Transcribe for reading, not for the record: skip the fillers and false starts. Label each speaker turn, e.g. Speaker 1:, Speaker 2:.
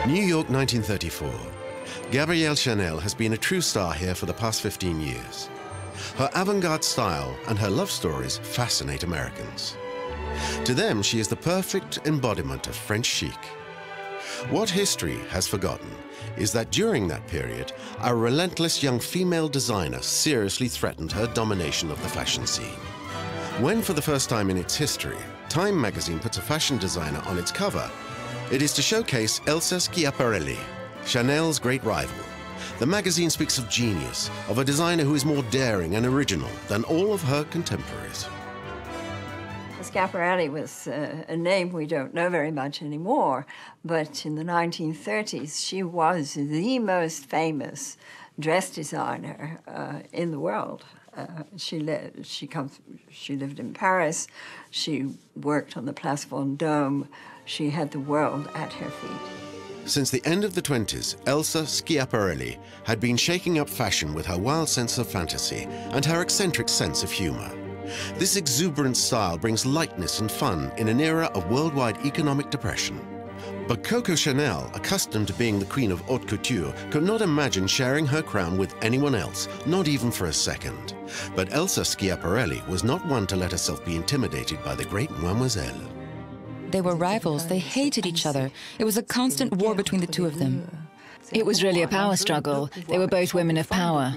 Speaker 1: New York, 1934. Gabrielle Chanel has been a true star here for the past 15 years. Her avant-garde style and her love stories fascinate Americans. To them, she is the perfect embodiment of French chic. What history has forgotten is that during that period, a relentless young female designer seriously threatened her domination of the fashion scene. When, for the first time in its history, Time magazine puts a fashion designer on its cover, it is to showcase Elsa Schiaparelli, Chanel's great rival. The magazine speaks of genius, of a designer who is more daring and original than all of her contemporaries.
Speaker 2: Schiaparelli was a name we don't know very much anymore, but in the 1930s, she was the most famous dress designer in the world. She lived in Paris, she worked on the Place Vendôme, she had the world at her feet.
Speaker 1: Since the end of the 20s, Elsa Schiaparelli had been shaking up fashion with her wild sense of fantasy and her eccentric sense of humor. This exuberant style brings lightness and fun in an era of worldwide economic depression. But Coco Chanel, accustomed to being the queen of haute couture, could not imagine sharing her crown with anyone else, not even for a second. But Elsa Schiaparelli was not one to let herself be intimidated by the great mademoiselle.
Speaker 3: They were rivals. They hated each other. It was a constant war between the two of them.
Speaker 4: It was really a power struggle. They were both women of power.